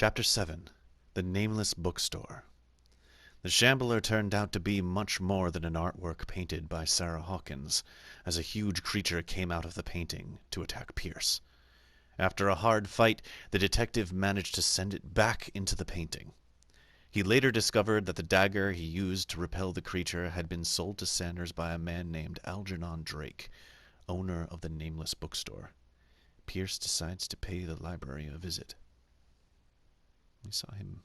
Chapter 7. The Nameless Bookstore. The Shambler turned out to be much more than an artwork painted by Sarah Hawkins, as a huge creature came out of the painting to attack Pierce. After a hard fight, the detective managed to send it back into the painting. He later discovered that the dagger he used to repel the creature had been sold to Sanders by a man named Algernon Drake, owner of the Nameless Bookstore. Pierce decides to pay the library a visit. We saw him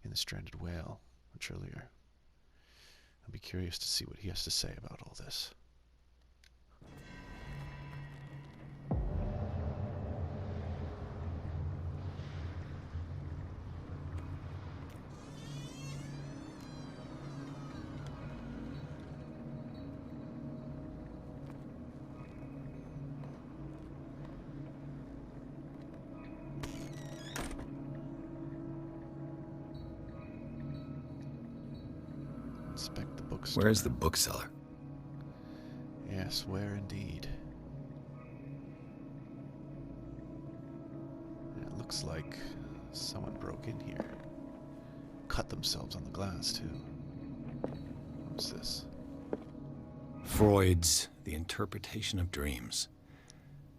in the Stranded Whale much earlier. I'll be curious to see what he has to say about all this. Inspect the bookstore. Where's the bookseller? Yes, where indeed. It looks like someone broke in here. Cut themselves on the glass, too. What's this? Freud's The Interpretation of Dreams.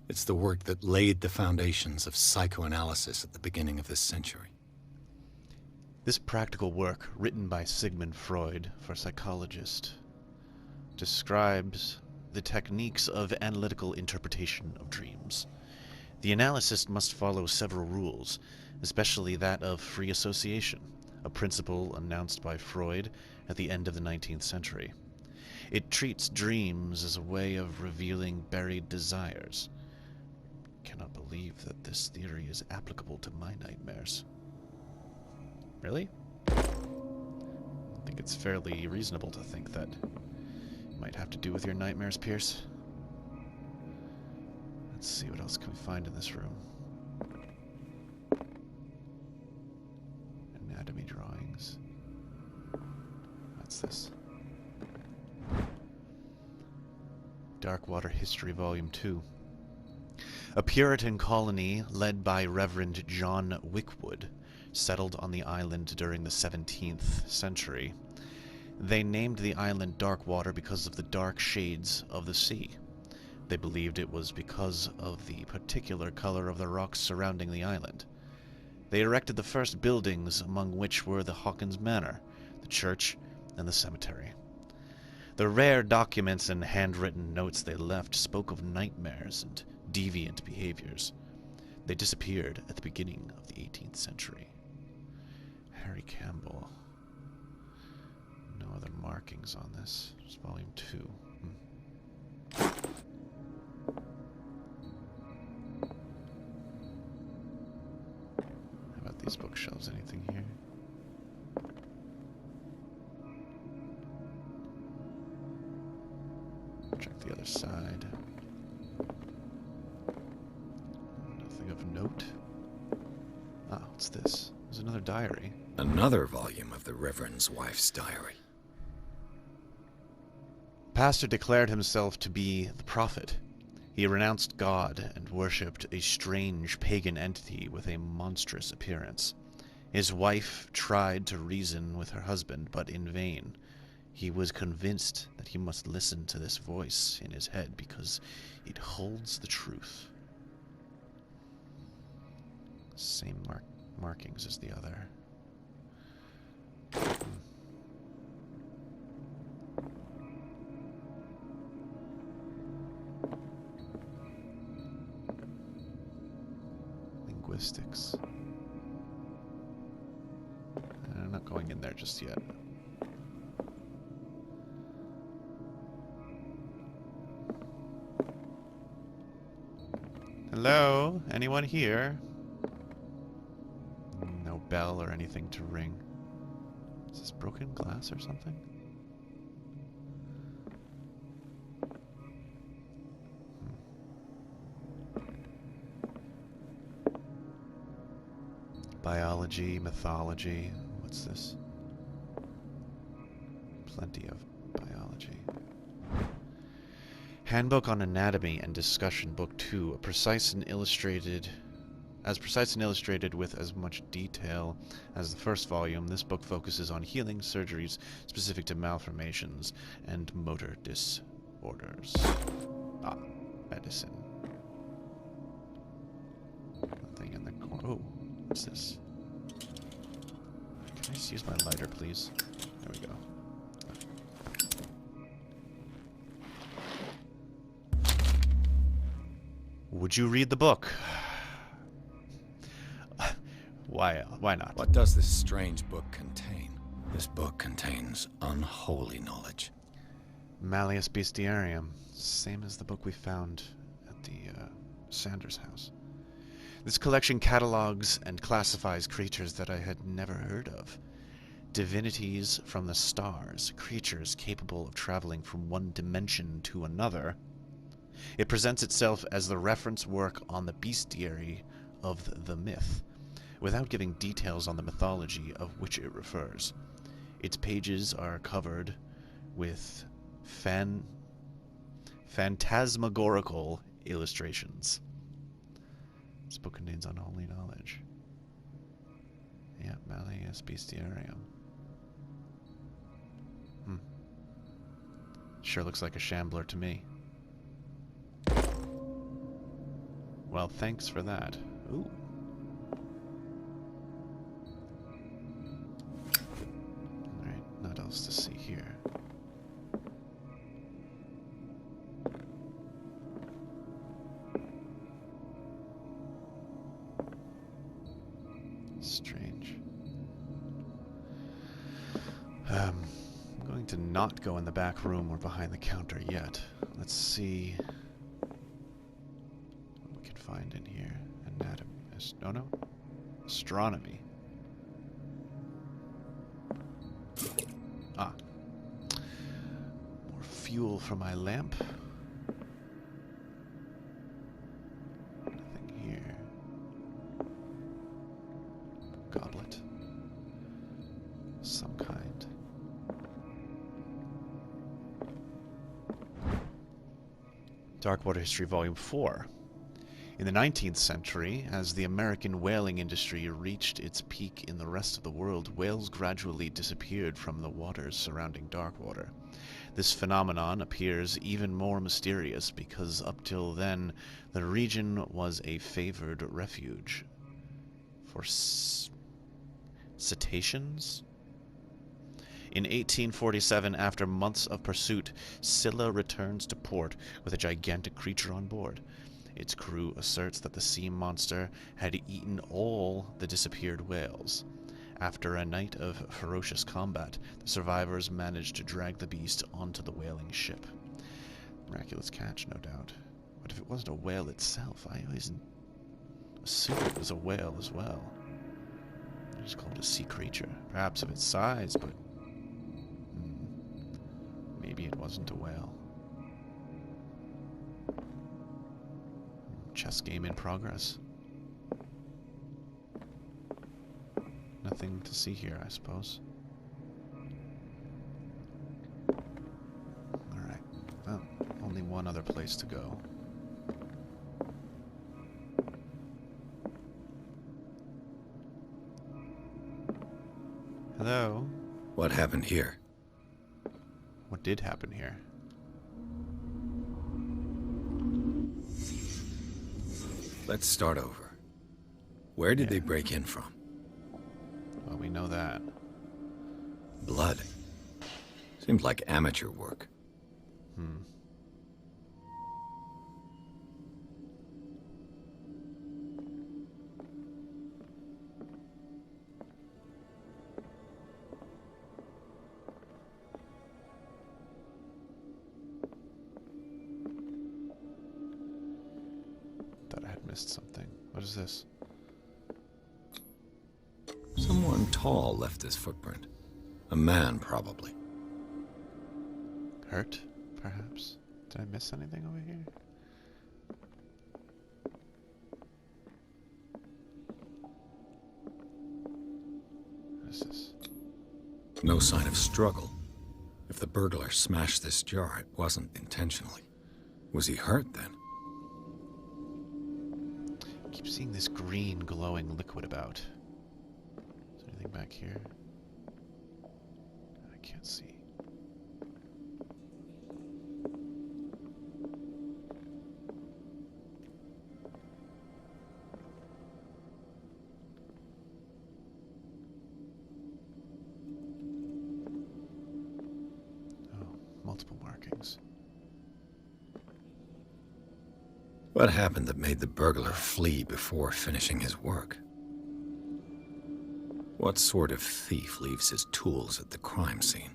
It's the work that laid the foundations of psychoanalysis at the beginning of this century. This practical work, written by Sigmund Freud for psychologists, describes the techniques of analytical interpretation of dreams. The analyst must follow several rules, especially that of free association, a principle announced by Freud at the end of the 19th century. It treats dreams as a way of revealing buried desires. I cannot believe that this theory is applicable to my nightmares. Really? I think it's fairly reasonable to think that it might have to do with your nightmares, Pierce. Let's see, what else can we find in this room? Anatomy drawings. What's this? Darkwater History, Volume 2. A Puritan colony led by Reverend John Wickwood settled on the island during the 17th century. They named the island Darkwater because of the dark shades of the sea. They believed it was because of the particular color of the rocks surrounding the island. They erected the first buildings, among which were the Hawkins Manor, the church, and the cemetery. The rare documents and handwritten notes they left spoke of nightmares and deviant behaviors. They disappeared at the beginning of the 18th century. Harry Campbell. No other markings on this. It's Volume 2. How about these bookshelves? Anything here? Check the other side. Nothing of note. Ah, what's this? There's another diary. Another volume of the Reverend's wife's diary. Pastor declared himself to be the prophet. He renounced God and worshipped a strange pagan entity with a monstrous appearance. His wife tried to reason with her husband, but in vain. He was convinced that he must listen to this voice in his head because it holds the truth. Same markings as the other. Linguistics. I'm not going in there just yet. Hello? Anyone here? No bell or anything to ring. Is this broken glass or something? Biology, mythology. What's this? Plenty of biology. Handbook on Anatomy and Discussion, Book 2. A precise and illustrated As precise and illustrated with as much detail as the first volume, this book focuses on healing surgeries specific to malformations and motor disorders. Ah, medicine. Nothing in the corner. Oh, what's this? Can I just use my lighter, please? There we go. Would you read the book? Why not? What does this strange book contain? This book contains unholy knowledge. Malleus Bestiarium. Same as the book we found at the Sanders house. This collection catalogs and classifies creatures that I had never heard of. Divinities from the stars, creatures capable of traveling from one dimension to another. It presents itself as the reference work on the bestiary of the myth, without giving details on the mythology of which it refers. Its pages are covered with phantasmagorical illustrations. This book contains unholy knowledge. Yeah, Malleus Bestiarium. Sure looks like a Shambler to me. Well, thanks for that. Ooh. Alright, not else to see here. Strange. I'm going to not go in the back room or behind the counter yet. Let's see what we can find in here. Anatomy. Oh no. Astronomy. Ah. More fuel for my lamp. Nothing here. Goblet. Some kind. Darkwater History Volume 4. In the 19th century, as the American whaling industry reached its peak in the rest of the world, whales gradually disappeared from the waters surrounding Darkwater. This phenomenon appears even more mysterious because up till then, the region was a favored refuge for cetaceans? In 1847, after months of pursuit, Scylla returns to port with a gigantic creature on board. Its crew asserts that the sea monster had eaten all the disappeared whales. After a night of ferocious combat, the survivors managed to drag the beast onto the whaling ship. Miraculous catch, no doubt. But if it wasn't a whale itself, I always assumed it was a whale as well. I just called it a sea creature. Perhaps of its size, but maybe it wasn't a whale. Chess game in progress. Nothing to see here, I suppose. Alright. Well, only one other place to go. Hello? What happened here? What did happen here? Let's start over. Where did they break in from? Well, we know that. Blood. Seemed like amateur work. Thought I had missed something. What is this? Someone tall left this footprint. A man, probably. Hurt, perhaps? Did I miss anything over here? What is this? No sign of struggle. If the burglar smashed this jar, it wasn't intentionally. Was he hurt then? keep seeing this green glowing liquid about. Is there anything back here? I can't see. Multiple markings. What happened that made the burglar flee before finishing his work? What sort of thief leaves his tools at the crime scene?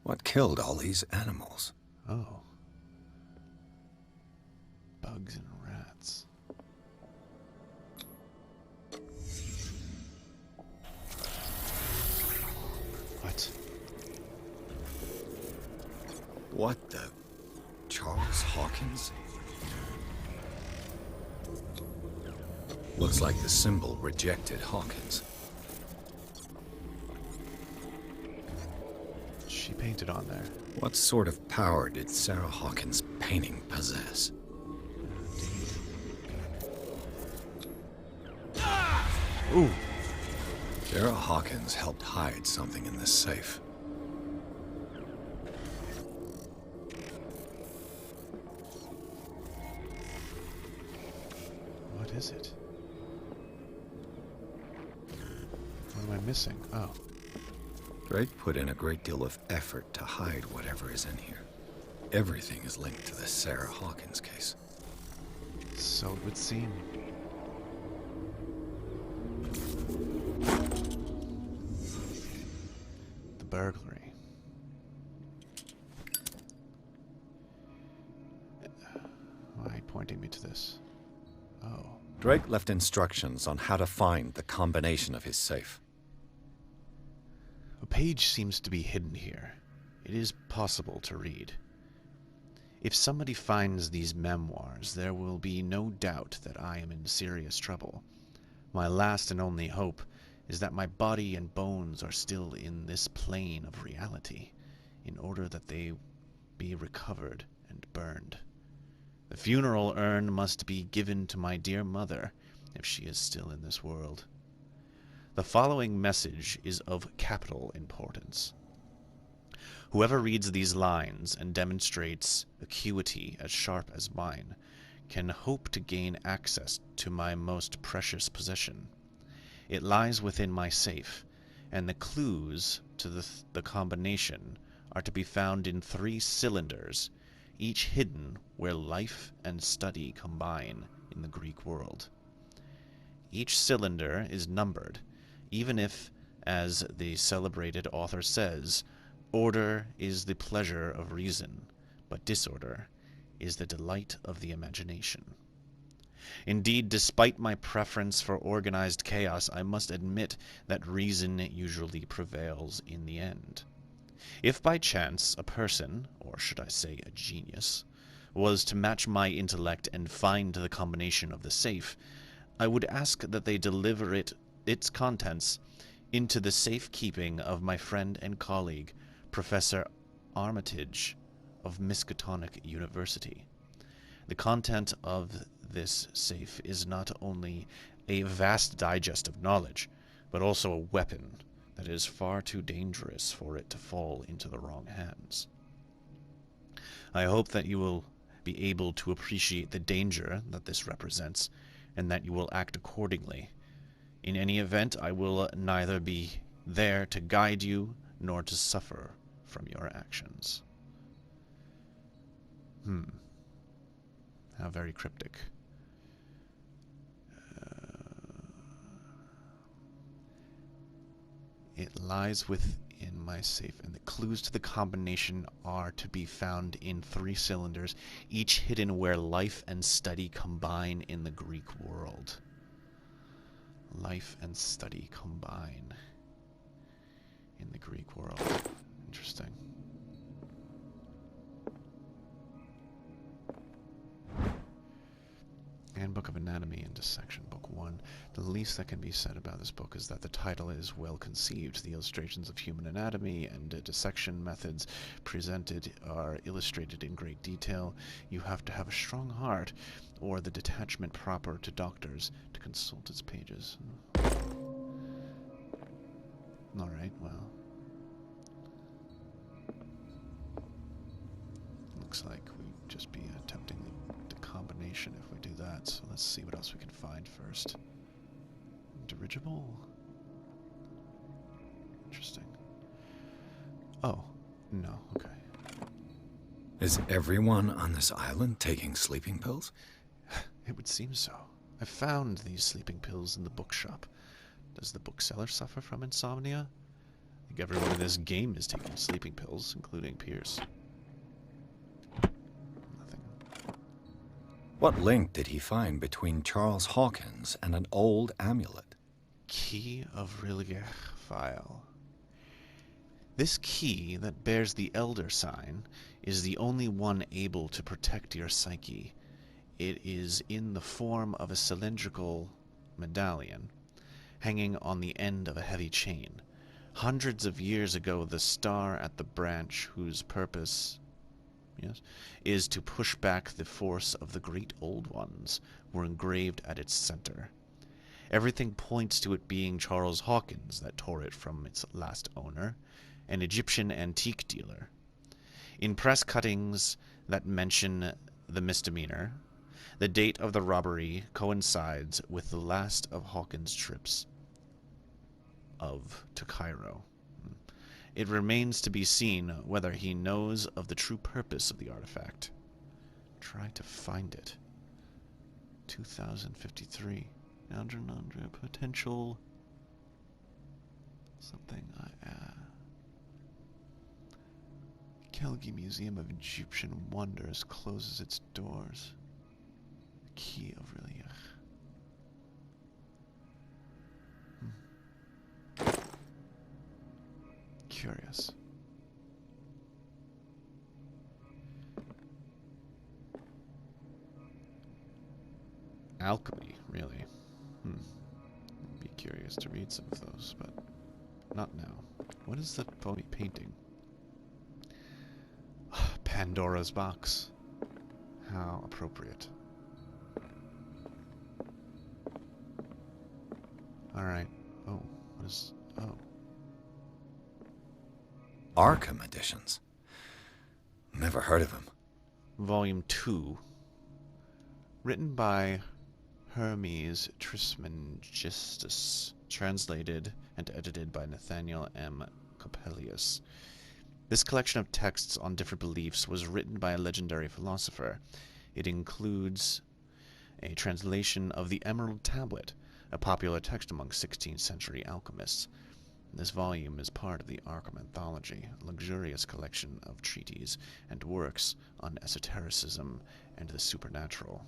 What killed all these animals? Oh. Bugs and rats. What? What the... Charles Hawkins? Looks like the symbol rejected Hawkins. She painted on there. What sort of power did Sarah Hawkins' painting possess? Ooh! Sarah Hawkins helped hide something in this safe. What is it? What am I missing? Oh. Drake put in a great deal of effort to hide whatever is in here. Everything is linked to the Sarah Hawkins case. So it would seem. The burglary. Why pointing me to this? Oh. Drake left instructions on how to find the combination of his safe. A page seems to be hidden here. It is possible to read. If somebody finds these memoirs, there will be no doubt that I am in serious trouble. My last and only hope is that my body and bones are still in this plane of reality, in order that they be recovered and burned. The funeral urn must be given to my dear mother, if she is still in this world. The following message is of capital importance. Whoever reads these lines and demonstrates acuity as sharp as mine can hope to gain access to my most precious possession. It lies within my safe, and the clues to the combination are to be found in 3 cylinders, each hidden where life and study combine in the Greek world. Each cylinder is numbered, even if, as the celebrated author says, order is the pleasure of reason, but disorder is the delight of the imagination. Indeed, despite my preference for organized chaos, I must admit that reason usually prevails in the end. If by chance a person, or should I say a genius, was to match my intellect and find the combination of the safe, I would ask that they deliver its contents into the safekeeping of my friend and colleague, Professor Armitage of Miskatonic University. The content of this safe is not only a vast digest of knowledge, but also a weapon that is far too dangerous for it to fall into the wrong hands. I hope that you will be able to appreciate the danger that this represents, and that you will act accordingly. In any event, I will neither be there to guide you, nor to suffer from your actions. How very cryptic. It lies within my safe, and the clues to the combination are to be found in 3 cylinders, each hidden where life and study combine in the Greek world. Life and study combine in the Greek world. Interesting. Handbook of Anatomy and Dissection, Book 1. The least that can be said about this book is that the title is well conceived. The illustrations of human anatomy and dissection methods presented are illustrated in great detail. You have to have a strong heart, or the detachment proper to doctors to consult its pages. Alright, well. Looks like we'd just be attempting the combination if we do that, so let's see what else we can find first. Dirigible? Interesting. Oh, no, okay. Is everyone on this island taking sleeping pills? It would seem so. I found these sleeping pills in the bookshop. Does the bookseller suffer from insomnia? I think everyone in this game is taking sleeping pills, including Pierce. Nothing. What link did he find between Charles Hawkins and an old amulet? Key of Rilgech file. This key that bears the Elder sign is the only one able to protect your psyche. It is in the form of a cylindrical medallion, hanging on the end of a heavy chain. Hundreds of years ago, the star at the branch, whose purpose is to push back the force of the great old ones, were engraved at its center. Everything points to it being Charles Hawkins that tore it from its last owner, an Egyptian antique dealer. In press cuttings that mention the misdemeanor, the date of the robbery coincides with the last of Hawkins' trips to Cairo. It remains to be seen whether he knows of the true purpose of the artifact. Try to find it. 2053. Algernon Drake, potential something. Kelgi Museum of Egyptian Wonders closes its doors. Key of Relief. Curious. Alchemy, really. I'd be curious to read some of those, but not now. What is that phony painting? Pandora's box. How appropriate. Alright. Oh, what is... Oh. Arkham editions. Never heard of him. Volume 2. Written by Hermes Trismegistus. Translated and edited by Nathaniel M. Coppelius. This collection of texts on different beliefs was written by a legendary philosopher. It includes a translation of the Emerald Tablet, a popular text among 16th century alchemists. This volume is part of the Arkham Anthology, a luxurious collection of treatises and works on esotericism and the supernatural.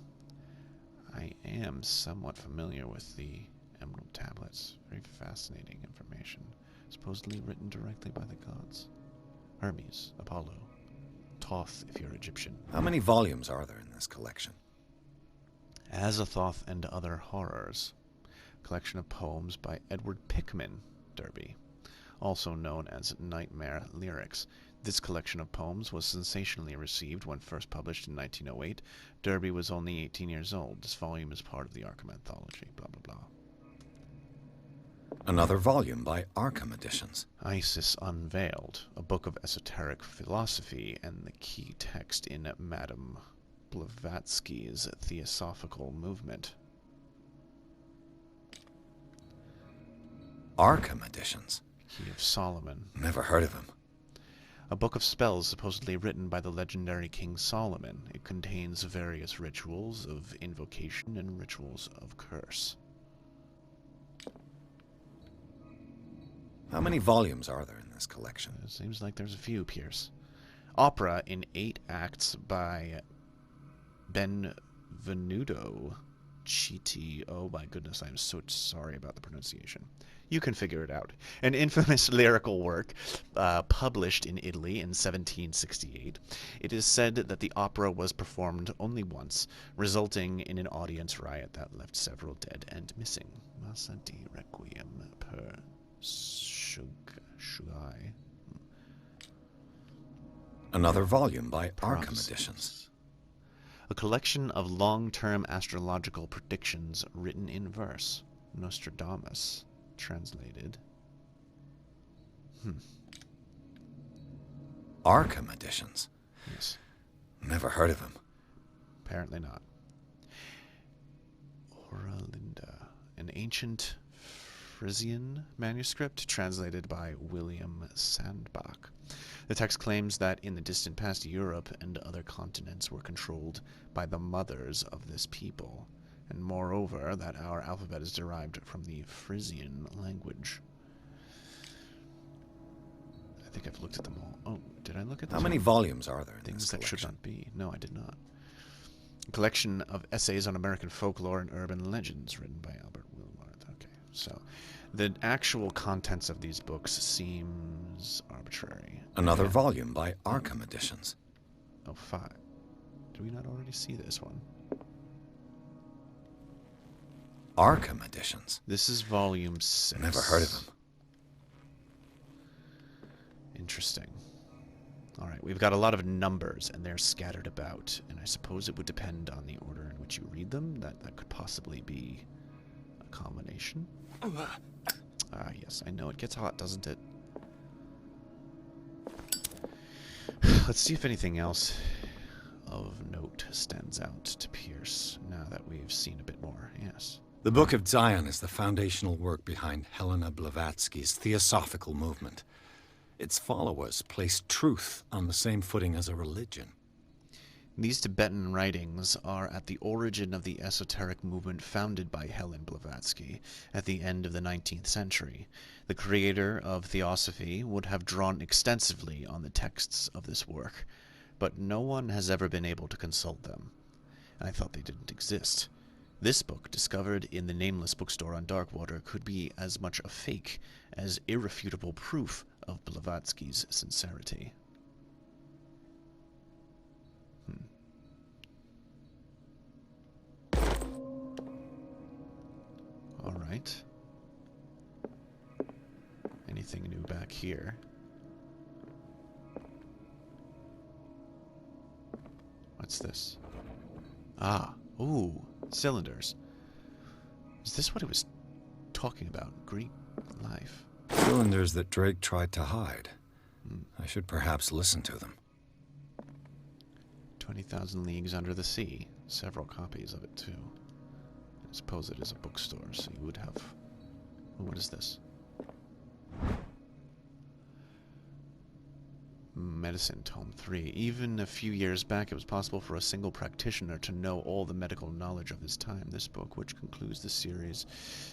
I am somewhat familiar with the Emerald Tablets. Very fascinating information, supposedly written directly by the gods. Hermes, Apollo, Thoth if you're Egyptian. How many volumes are there in this collection? Azathoth and Other Horrors. Collection of poems by Edward Pickman Derby, also known as Nightmare Lyrics. This collection of poems was sensationally received when first published in 1908. Derby was only 18 years old. This volume is part of the Arkham Anthology. Blah, blah, blah. Another volume by Arkham Editions. Isis Unveiled, a book of esoteric philosophy and the key text in Madame Blavatsky's Theosophical Movement. Arkham Editions. Key of Solomon. Never heard of him. A book of spells supposedly written by the legendary King Solomon. It contains various rituals of invocation and rituals of curse. How many volumes are there in this collection? It seems like there's a few, Pierce. Opera in 8 acts by Benvenuto Chiti. Oh my goodness, I'm so sorry about the pronunciation. You can figure it out. An infamous lyrical work published in Italy in 1768. It is said that the opera was performed only once, resulting in an audience riot that left several dead and missing. Massa di Requiem per Shugai. Another volume by Arkham Editions. A collection of long-term astrological predictions written in verse. Nostradamus, translated. Arkham editions? Yes. Never heard of them. Apparently not. Oralinda, an ancient Frisian manuscript translated by William Sandbach. The text claims that in the distant past, Europe and other continents were controlled by the mothers of this people, and moreover, that our alphabet is derived from the Frisian language. I think I've looked at them all. Oh, did I look at this? How many volumes are there in Things this that should collection? not be. No, I did not. A collection of essays on American folklore and urban legends written by Albert Wilmarth. Okay, so the actual contents of these books seems arbitrary. Another Yeah. volume by Arkham editions. Oh, 5. Do we not already see this one? Arkham editions? This is volume 6. Never heard of them. Interesting. Alright, we've got a lot of numbers, and they're scattered about, and I suppose it would depend on the order in which you read them. That could possibly be a combination. Ah, yes, I know it gets hot, doesn't it? Let's see if anything else of note stands out to Pierce, now that we've seen a bit more. Yes. The Book of Zion is the foundational work behind Helena Blavatsky's Theosophical movement. Its followers placed truth on the same footing as a religion. These Tibetan writings are at the origin of the esoteric movement founded by Helen Blavatsky at the end of the 19th century. The creator of Theosophy would have drawn extensively on the texts of this work, but no one has ever been able to consult them. I thought they didn't exist. This book, discovered in the Nameless Bookstore on Darkwater, could be as much a fake as irrefutable proof of Blavatsky's sincerity. All right. Anything new back here? What's this? Ah, ooh, cylinders. Is this what it was talking about? Greek life. Cylinders that Drake tried to hide. I should perhaps listen to them. 20,000 Leagues Under the Sea. Several copies of it, too. I suppose it is a bookstore, so you would have... Oh, what is this? Medicine, Tome 3. Even a few years back, it was possible for a single practitioner to know all the medical knowledge of his time. This book, which concludes the series,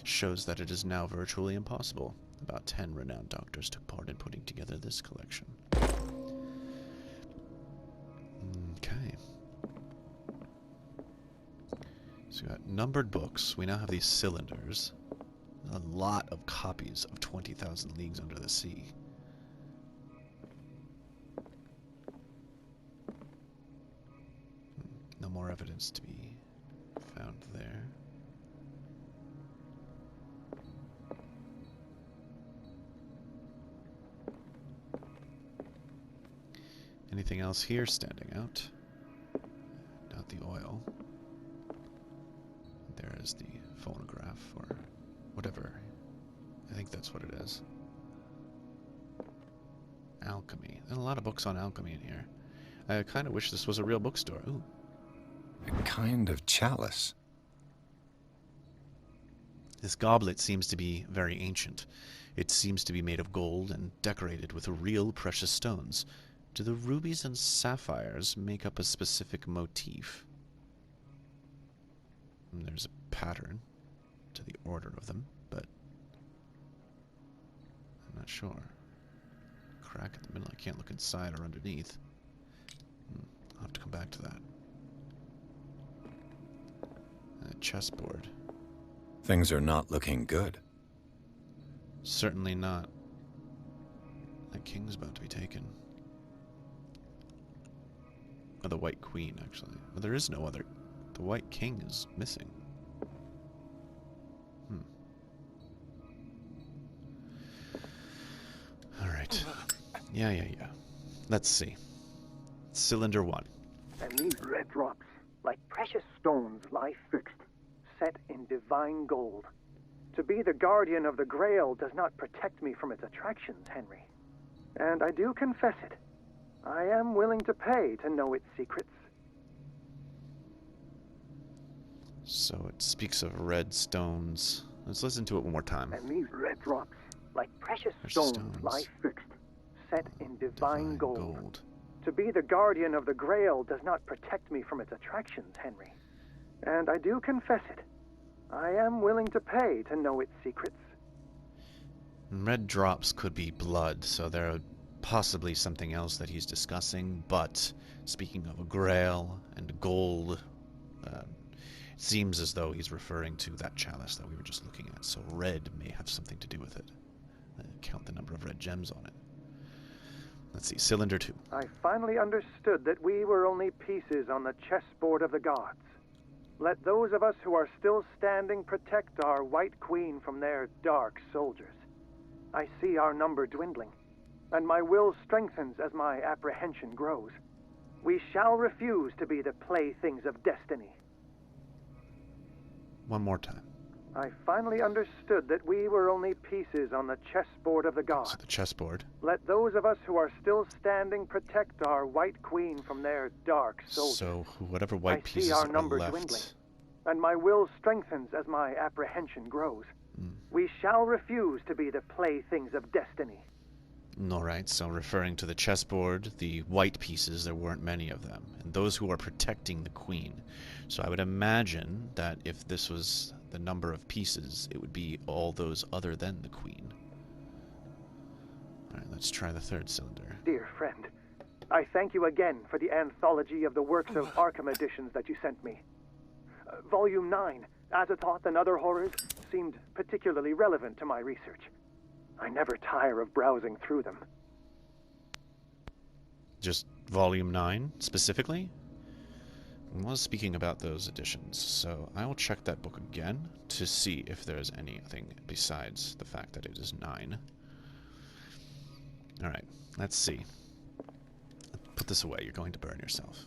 shows that it is now virtually impossible. About 10 renowned doctors took part in putting together this collection. Okay. So we got numbered books. We now have these cylinders. A lot of copies of 20,000 Leagues Under the Sea. No more evidence to be found there. Anything else here standing out? Not the oil. There is the phonograph, or whatever. I think that's what it is. Alchemy. There's a lot of books on alchemy in here. I kind of wish this was a real bookstore. Ooh. A kind of chalice. This goblet seems to be very ancient. It seems to be made of gold and decorated with real precious stones. Do the rubies and sapphires make up a specific motif? And there's a pattern to the order of them, but I'm not sure. Crack in the middle. I can't look inside or underneath. I'll have to come back to that. A chessboard. Things are not looking good. Certainly not. The king's about to be taken. Or the White Queen, actually. But there is no other. The White King is missing. Alright. Yeah. Let's see. Cylinder 1. And these red drops, like precious stones lie fixed, set in divine gold. To be the guardian of the Grail does not protect me from its attractions, Henry. And I do confess it. I am willing to pay to know its secrets. So it speaks of red stones. Let's listen to it one more time. And these red drops, like precious stones, lie fixed, set in divine gold. To be the guardian of the Grail does not protect me from its attractions, Henry. And I do confess it. I am willing to pay to know its secrets. Red drops could be blood, so there are possibly something else that he's discussing, but speaking of a Grail and gold, it seems as though he's referring to that chalice that we were just looking at, so red may have something to do with it. Count the number of red gems on it. Let's see, cylinder 2. I finally understood that we were only pieces on the chessboard of the gods. Let those of us who are still standing protect our White Queen from their dark soldiers. I see our number dwindling, and my will strengthens as my apprehension grows. We shall refuse to be the playthings of destiny. One more time. I finally understood that we were only pieces on the chessboard of the gods. So the chessboard. Let those of us who are still standing protect our White Queen from their dark soldiers. So whatever white pieces I see our are number left. dwindling, and my will strengthens as my apprehension grows. We shall refuse to be the playthings of destiny. Alright, so referring to the chessboard, the white pieces, there weren't many of them, and those who are protecting the queen. So I would imagine that if this was the number of pieces, it would be all those other than the queen. Alright, let's try the third cylinder. Dear friend, I thank you again for the anthology of the works of Arkham editions that you sent me. Volume 9, Azathoth and Other Horrors, seemed particularly relevant to my research. I never tire of browsing through them. Just volume 9, specifically? I was speaking about those editions, so I will check that book again to see if there's anything besides the fact that it is 9. Alright, let's see. Put this away, you're going to burn yourself.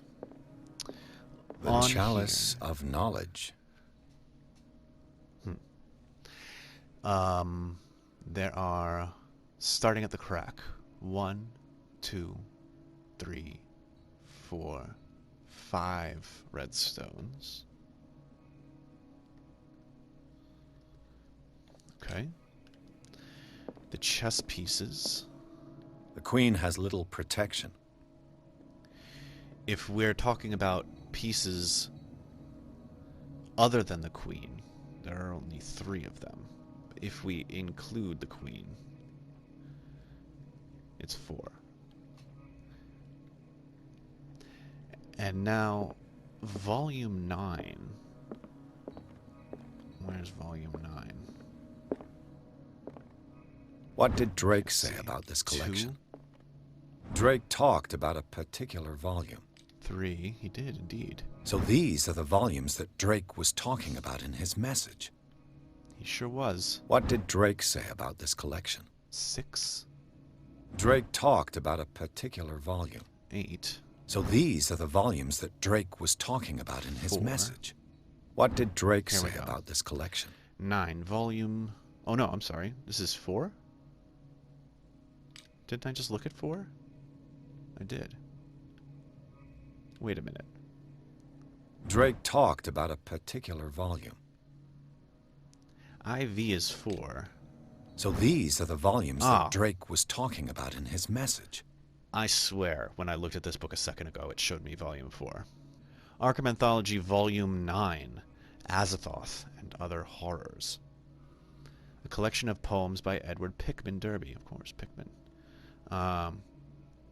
The Chalice of Knowledge. There are, starting at the crack, 1, 2, 3, 4, 5 red stones. Okay. The chess pieces. The queen has little protection. If we're talking about pieces other than the queen, there are only 3 of them. If we include the queen, it's 4. And now, volume 9. Where's volume 9? What did Drake say about this collection? 2? Drake talked about a particular volume. 3, he did indeed. So these are the volumes that Drake was talking about in his message. He sure was. What did Drake say about this collection? 6, Drake talked about a particular volume. 8. So these are the volumes that Drake was talking about in his 4. message. What did Drake Here we say go. about this collection? 9, volume... Oh no, I'm sorry. This is 4? Didn't I just look at 4? I did. Wait a minute. Drake talked about a particular volume. IV is 4. So these are the volumes Ah. that Drake was talking about in his message. I swear, when I looked at this book a second ago, it showed me volume 4. Arkham Anthology Volume 9, Azathoth and Other Horrors. A collection of poems by Edward Pickman Derby, of course, Pickman.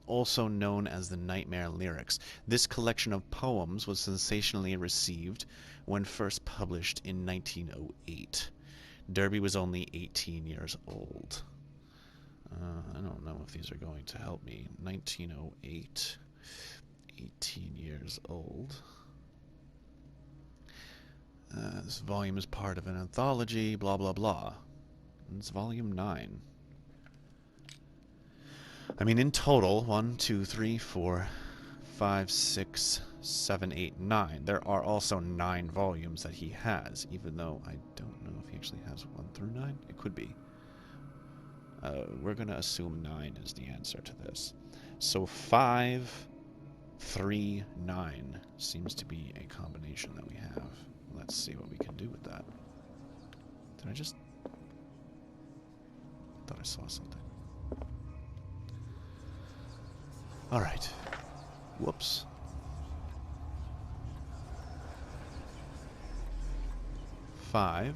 Also known as the Nightmare Lyrics. This collection of poems was sensationally received when first published in 1908. Derby was only 18 years old. I don't know if these are going to help me. 1908, 18 years old. This volume is part of an anthology, blah blah blah. It's volume 9. I mean, in total, 1, 2, 3, 4, 5, 6, 7, 8, 9. There are also 9 volumes that he has, even though I don't know if he actually has 1 through 9. It could be. We're going to assume 9 is the answer to this. So 5, 3, 9 seems to be a combination that we have. Let's see what we can do with that. Did I just... I thought I saw something. Alright. Whoops. Five.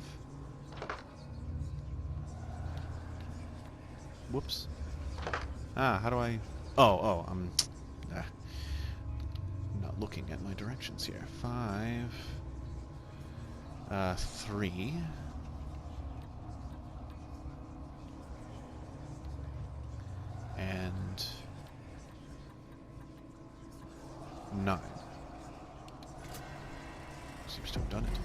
Whoops. How do I... I'm not looking at my directions here. 5. 3. And 9. Seems to have done it.